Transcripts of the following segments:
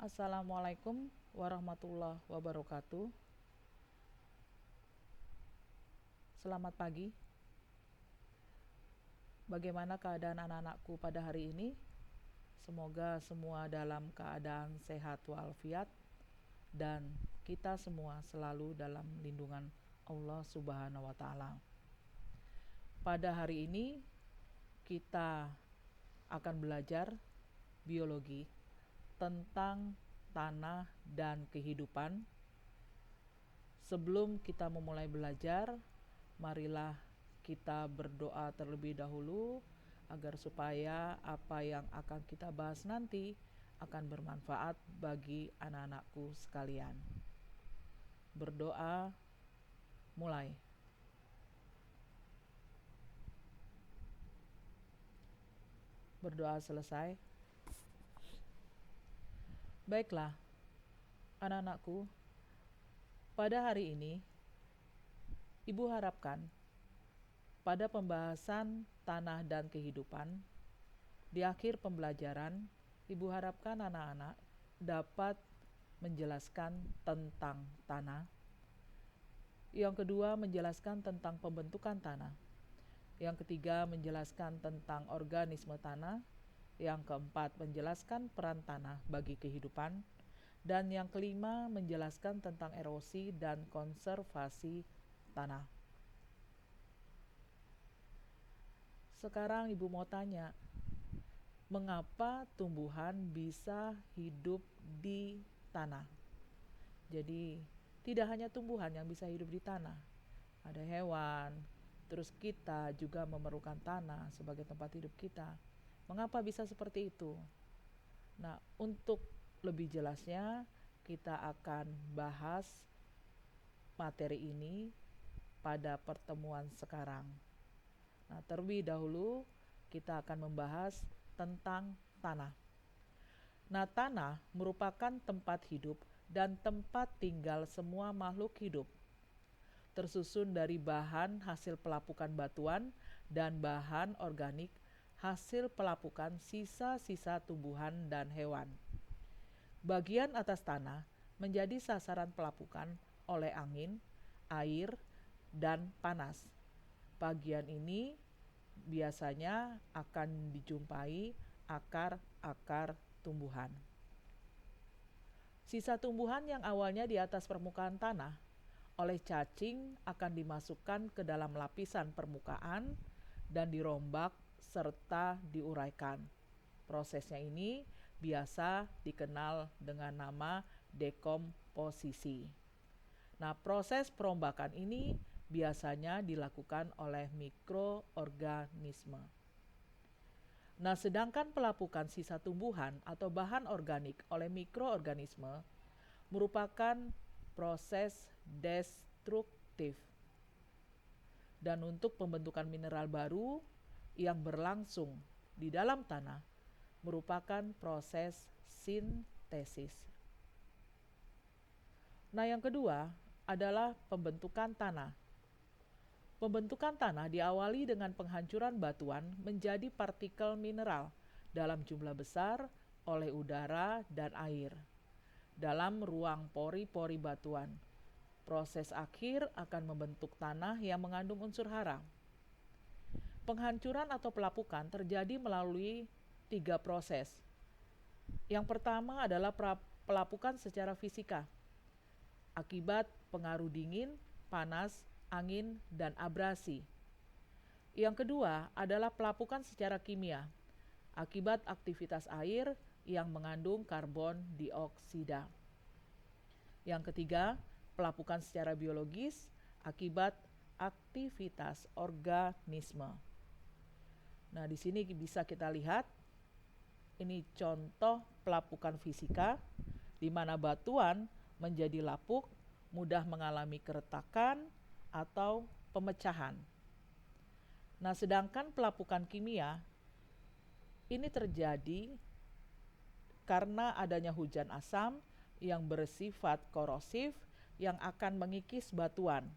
Assalamualaikum warahmatullahi wabarakatuh. Selamat pagi. Bagaimana keadaan anak-anakku pada hari ini? Semoga semua dalam keadaan sehat walafiat dan kita semua selalu dalam lindungan Allah Subhanahu wa taala. Pada hari ini kita akan belajar biologi tentang tanah dan kehidupan. Sebelum kita memulai belajar, marilah kita berdoa terlebih dahulu agar supaya apa yang akan kita bahas nanti akan bermanfaat bagi anak-anakku sekalian. Berdoa, mulai. Berdoa selesai. Baiklah, anak-anakku, pada hari ini Ibu harapkan pada pembahasan tanah dan kehidupan, di akhir pembelajaran, Ibu harapkan anak-anak dapat menjelaskan tentang tanah. Yang kedua, menjelaskan tentang pembentukan tanah. Yang ketiga, menjelaskan tentang organisme tanah. Yang keempat, menjelaskan peran tanah bagi kehidupan. Dan yang kelima, menjelaskan tentang erosi dan konservasi tanah. Sekarang Ibu mau tanya, mengapa tumbuhan bisa hidup di tanah? Jadi tidak hanya tumbuhan yang bisa hidup di tanah, ada hewan, terus kita juga memerlukan tanah sebagai tempat hidup kita. Mengapa bisa seperti itu? Nah, untuk lebih jelasnya kita akan bahas materi ini pada pertemuan sekarang. Nah, terlebih dahulu kita akan membahas tentang tanah. Nah, tanah merupakan tempat hidup dan tempat tinggal semua makhluk hidup. Tersusun dari bahan hasil pelapukan batuan dan bahan organik hasil pelapukan sisa-sisa tumbuhan dan hewan. Bagian atas tanah menjadi sasaran pelapukan oleh angin, air, dan panas. Bagian ini biasanya akan dijumpai akar-akar tumbuhan. Sisa tumbuhan yang awalnya di atas permukaan tanah oleh cacing akan dimasukkan ke dalam lapisan permukaan dan dirombak serta diuraikan. Prosesnya ini biasa dikenal dengan nama dekomposisi. Nah, proses perombakan ini biasanya dilakukan oleh mikroorganisme. Nah, sedangkan pelapukan sisa tumbuhan atau bahan organik oleh mikroorganisme merupakan proses destruktif. Dan untuk pembentukan mineral baru yang berlangsung di dalam tanah merupakan proses sintesis. Nah, yang kedua adalah pembentukan tanah. Pembentukan tanah diawali dengan penghancuran batuan menjadi partikel mineral dalam jumlah besar oleh udara dan air dalam ruang pori-pori batuan. Proses akhir akan membentuk tanah yang mengandung unsur hara. Penghancuran atau pelapukan terjadi melalui 3 proses. Yang pertama adalah pelapukan secara fisika akibat pengaruh dingin, panas, angin, dan abrasi. Yang kedua adalah pelapukan secara kimia akibat aktivitas air yang mengandung karbon dioksida. Yang ketiga, pelapukan secara biologis akibat aktivitas organisme. Nah, di sini bisa kita lihat ini contoh pelapukan fisika di mana batuan menjadi lapuk, mudah mengalami keretakan atau pemecahan. Nah, sedangkan pelapukan kimia ini terjadi karena adanya hujan asam yang bersifat korosif yang akan mengikis batuan,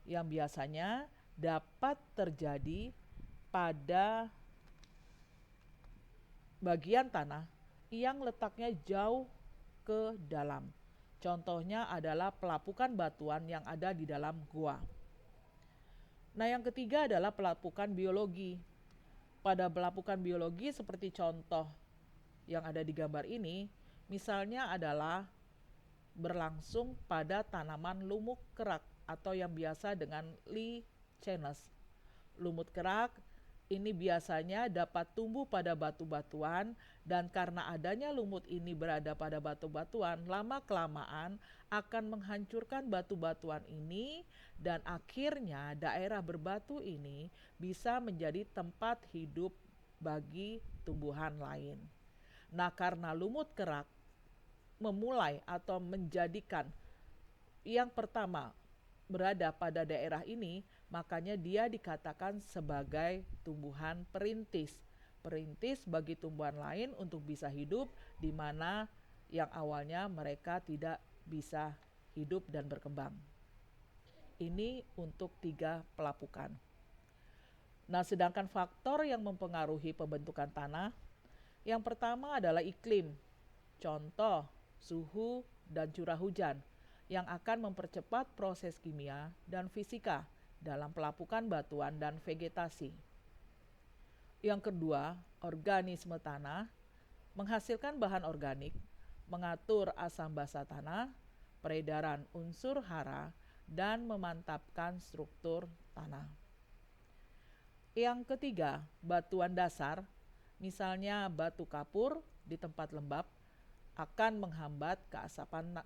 yang biasanya dapat terjadi pada bagian tanah yang letaknya jauh ke dalam. Contohnya adalah pelapukan batuan yang ada di dalam gua. Nah, yang ketiga adalah pelapukan biologi. Pada pelapukan biologi seperti contoh yang ada di gambar ini, misalnya adalah berlangsung pada tanaman lumut kerak atau yang biasa dengan lichenes. Lumut kerak ini biasanya dapat tumbuh pada batu-batuan, dan karena adanya lumut ini berada pada batu-batuan, lama-kelamaan akan menghancurkan batu-batuan ini, dan akhirnya daerah berbatu ini bisa menjadi tempat hidup bagi tumbuhan lain. Nah, karena lumut kerak memulai atau menjadikan yang pertama berada pada daerah ini, makanya dia dikatakan sebagai tumbuhan perintis. Perintis bagi tumbuhan lain untuk bisa hidup di mana yang awalnya mereka tidak bisa hidup dan berkembang. Ini untuk 3 pelapukan. Nah, sedangkan faktor yang mempengaruhi pembentukan tanah, yang pertama adalah iklim. Contoh, suhu dan curah hujan yang akan mempercepat proses kimia dan fisika dalam pelapukan batuan dan vegetasi. Yang kedua, organisme tanah menghasilkan bahan organik, mengatur asam basa tanah, peredaran unsur hara, dan memantapkan struktur tanah. Yang ketiga, batuan dasar, misalnya batu kapur di tempat lembab, akan menghambat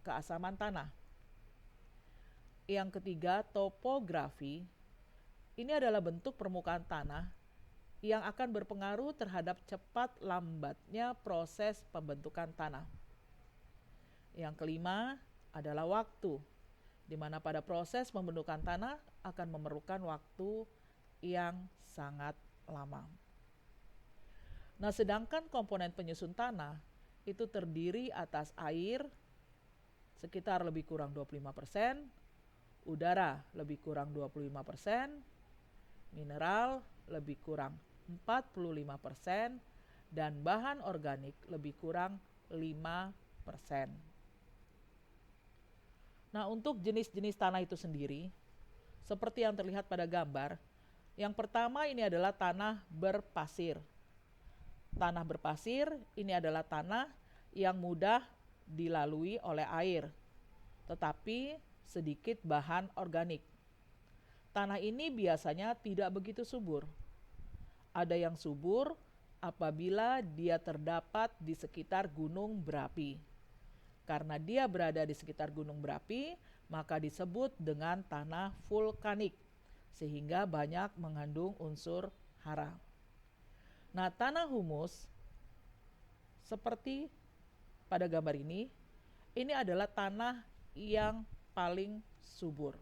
keasaman tanah. Yang ketiga, topografi. Ini adalah bentuk permukaan tanah yang akan berpengaruh terhadap cepat lambatnya proses pembentukan tanah. Yang kelima adalah waktu, di mana pada proses pembentukan tanah akan memerlukan waktu yang sangat lama. Nah, sedangkan komponen penyusun tanah itu terdiri atas air sekitar lebih kurang 25%, udara lebih kurang 25%, mineral lebih kurang 45%, dan bahan organik lebih kurang 5%. Nah, untuk jenis-jenis tanah itu sendiri, seperti yang terlihat pada gambar, yang pertama ini adalah tanah berpasir. Tanah berpasir ini adalah tanah yang mudah dilalui oleh air, tetapi sedikit bahan organik. Tanah ini biasanya tidak begitu subur. Ada yang subur apabila dia terdapat di sekitar gunung berapi. Karena dia berada di sekitar gunung berapi, maka disebut dengan tanah vulkanik, sehingga banyak mengandung unsur hara. Nah, tanah humus seperti pada gambar ini adalah tanah yang paling subur.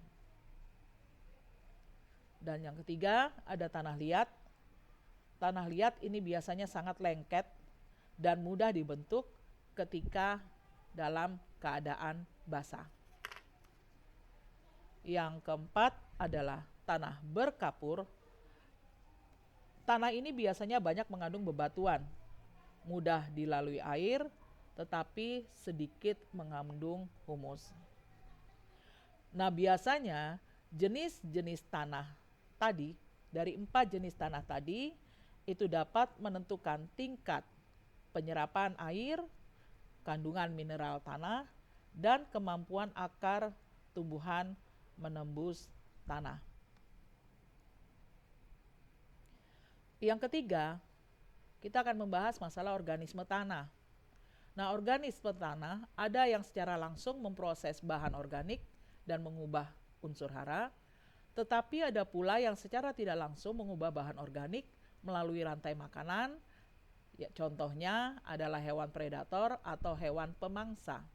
Dan yang ketiga ada tanah liat. Tanah liat ini biasanya sangat lengket dan mudah dibentuk ketika dalam keadaan basah. Yang keempat adalah tanah berkapur. Tanah ini biasanya banyak mengandung bebatuan, mudah dilalui air, tetapi sedikit mengandung humus. Nah, biasanya jenis-jenis tanah tadi, dari 4 jenis tanah tadi, itu dapat menentukan tingkat penyerapan air, kandungan mineral tanah, dan kemampuan akar tumbuhan menembus tanah. Yang ketiga, kita akan membahas masalah organisme tanah. Nah, organisme tanah ada yang secara langsung memproses bahan organik dan mengubah unsur hara, tetapi ada pula yang secara tidak langsung mengubah bahan organik melalui rantai makanan. Ya, contohnya adalah hewan predator atau hewan pemangsa.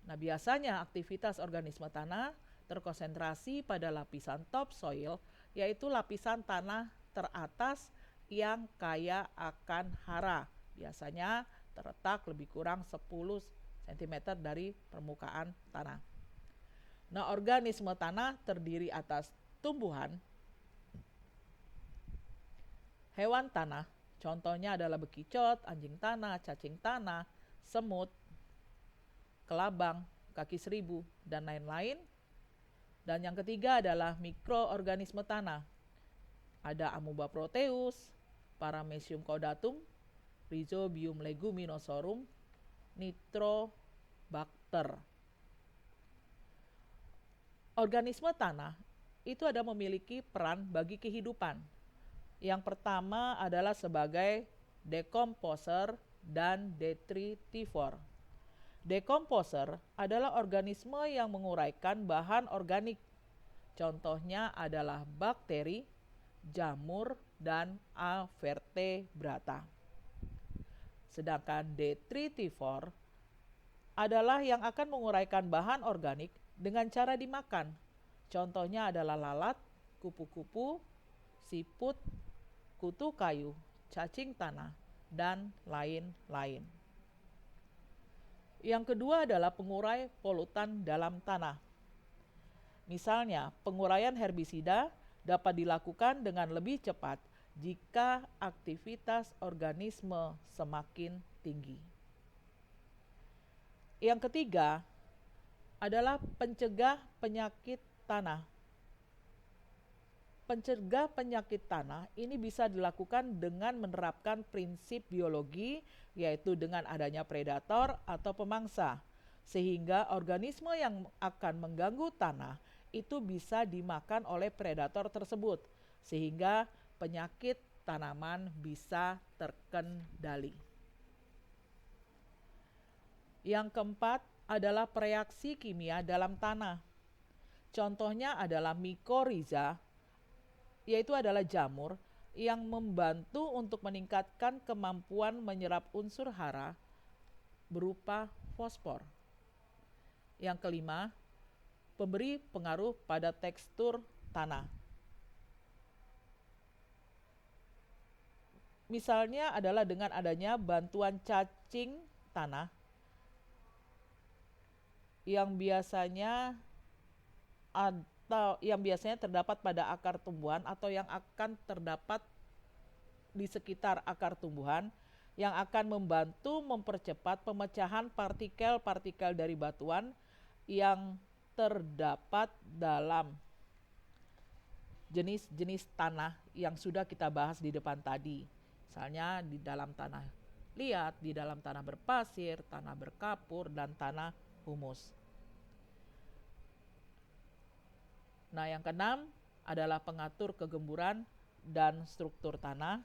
Nah, biasanya aktivitas organisme tanah terkonsentrasi pada lapisan topsoil, yaitu lapisan tanah teratas yang kaya akan hara. Biasanya terletak lebih kurang 10 cm dari permukaan tanah. Nah, organisme tanah terdiri atas tumbuhan, hewan tanah, Contohnya adalah bekicot, anjing tanah, cacing tanah, semut, kelabang, kaki seribu, dan lain-lain. Dan yang ketiga adalah mikroorganisme tanah. Ada Amoeba proteus, Paramecium caudatum, Rhizobium leguminosarum, Nitrobacter. Organisme tanah itu ada memiliki peran bagi kehidupan. Yang pertama adalah sebagai decomposer dan detritivore. Decomposer adalah organisme yang menguraikan bahan organik. Contohnya adalah bakteri, jamur, dan avertebrata. Sedangkan detritivore adalah yang akan menguraikan bahan organik dengan cara dimakan. Contohnya adalah lalat, kupu-kupu, siput, kutu kayu, cacing tanah, dan lain-lain. Yang kedua adalah pengurai polutan dalam tanah. Misalnya, penguraian herbisida dapat dilakukan dengan lebih cepat jika aktivitas organisme semakin tinggi. Yang ketiga adalah pencegah penyakit tanah. Pencegah penyakit tanah ini bisa dilakukan dengan menerapkan prinsip biologi, yaitu dengan adanya predator atau pemangsa, sehingga organisme yang akan mengganggu tanah itu bisa dimakan oleh predator tersebut, sehingga penyakit tanaman bisa terkendali. Yang keempat adalah reaksi kimia dalam tanah. Contohnya adalah mikoriza, yaitu adalah jamur yang membantu untuk meningkatkan kemampuan menyerap unsur hara berupa fosfor. Yang kelima, memberi pengaruh pada tekstur tanah. Misalnya adalah dengan adanya bantuan cacing tanah yang biasanya terdapat pada akar tumbuhan atau yang akan terdapat di sekitar akar tumbuhan, yang akan membantu mempercepat pemecahan partikel-partikel dari batuan yang terdapat dalam jenis-jenis tanah yang sudah kita bahas di depan tadi. Misalnya di dalam tanah liat, di dalam tanah berpasir, tanah berkapur, dan tanah humus. Nah, yang keenam adalah pengatur kegemburan dan struktur tanah.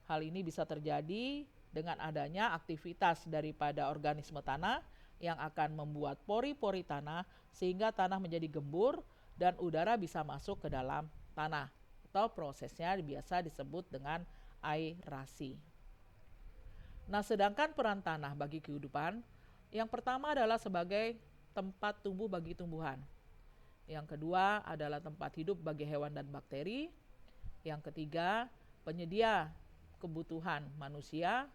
Hal ini bisa terjadi dengan adanya aktivitas daripada organisme tanah yang akan membuat pori-pori tanah sehingga tanah menjadi gembur dan udara bisa masuk ke dalam tanah, atau prosesnya biasa disebut dengan aerasi. Nah, sedangkan peran tanah bagi kehidupan, yang pertama adalah sebagai tempat tumbuh bagi tumbuhan. Yang kedua adalah tempat hidup bagi hewan dan bakteri. Yang ketiga, penyedia kebutuhan manusia,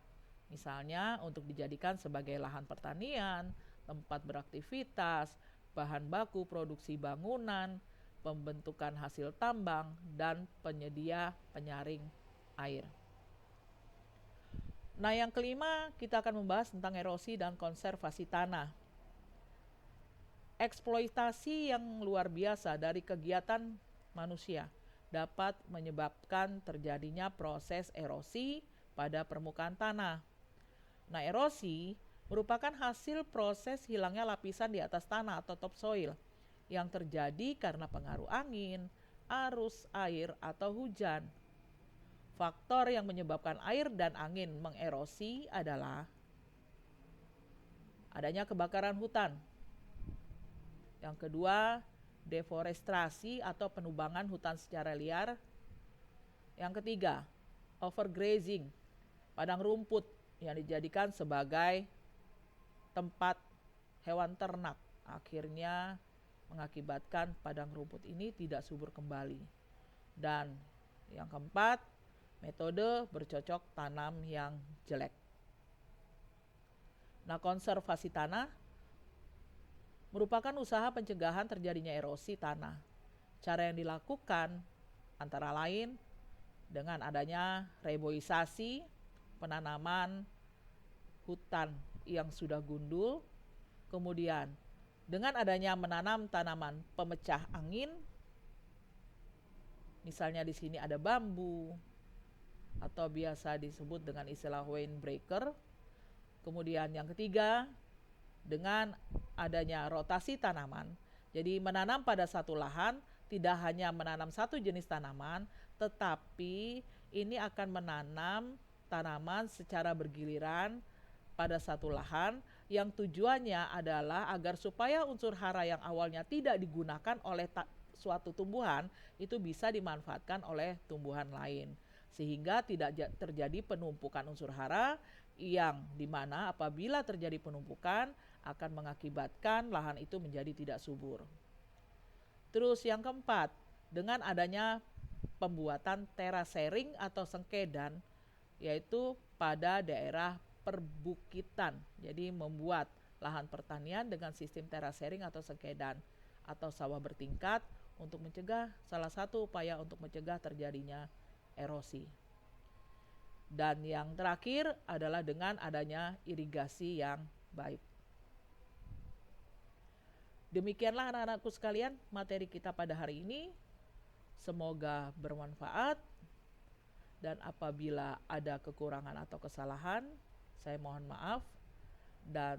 misalnya untuk dijadikan sebagai lahan pertanian, tempat beraktivitas, bahan baku produksi bangunan, pembentukan hasil tambang, dan penyedia penyaring air. Nah, yang kelima kita akan membahas tentang erosi dan konservasi tanah. Eksploitasi yang luar biasa dari kegiatan manusia dapat menyebabkan terjadinya proses erosi pada permukaan tanah. Nah, erosi merupakan hasil proses hilangnya lapisan di atas tanah atau topsoil yang terjadi karena pengaruh angin, arus air, atau hujan. Faktor yang menyebabkan air dan angin mengerosi adalah adanya kebakaran hutan. Yang kedua, deforestasi atau penubangan hutan secara liar. Yang ketiga, overgrazing, padang rumput yang dijadikan sebagai tempat hewan ternak, akhirnya mengakibatkan padang rumput ini tidak subur kembali. Dan yang keempat, metode bercocok tanam yang jelek. Nah, konservasi tanah merupakan usaha pencegahan terjadinya erosi tanah. Cara yang dilakukan antara lain dengan adanya reboisasi penanaman hutan yang sudah gundul, kemudian dengan adanya menanam tanaman pemecah angin, misalnya di sini ada bambu atau biasa disebut dengan istilah windbreaker. Kemudian yang ketiga, dengan adanya rotasi tanaman. Jadi menanam pada satu lahan tidak hanya menanam satu jenis tanaman, tetapi ini akan menanam tanaman secara bergiliran pada satu lahan, yang tujuannya adalah agar supaya unsur hara yang awalnya tidak digunakan oleh suatu tumbuhan itu bisa dimanfaatkan oleh tumbuhan lain, sehingga tidak terjadi penumpukan unsur hara yang dimana apabila terjadi penumpukan akan mengakibatkan lahan itu menjadi tidak subur. Terus yang keempat, dengan adanya pembuatan terasering atau sengkedan, yaitu pada daerah perbukitan. Jadi membuat lahan pertanian dengan sistem terasering atau sengkedan atau sawah bertingkat untuk mencegah, salah satu upaya untuk mencegah terjadinya erosi. Dan yang terakhir adalah dengan adanya irigasi yang baik. Demikianlah anak-anakku sekalian materi kita pada hari ini. Semoga bermanfaat. Dan apabila ada kekurangan atau kesalahan, saya mohon maaf. Dan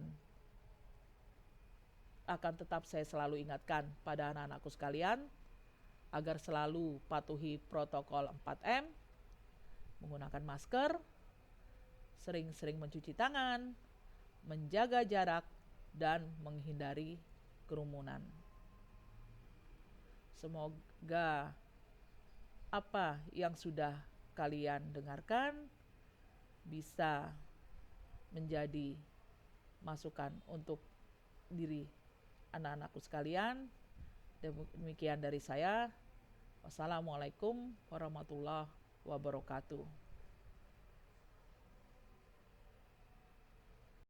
akan tetap saya selalu ingatkan pada anak-anakku sekalian agar selalu patuhi protokol 4M, menggunakan masker, sering-sering mencuci tangan, menjaga jarak, dan menghindari kerumunan. Semoga apa yang sudah kalian dengarkan bisa menjadi masukan untuk diri anak-anakku sekalian. Demikian dari saya. Wassalamualaikum warahmatullahi wabarakatuh.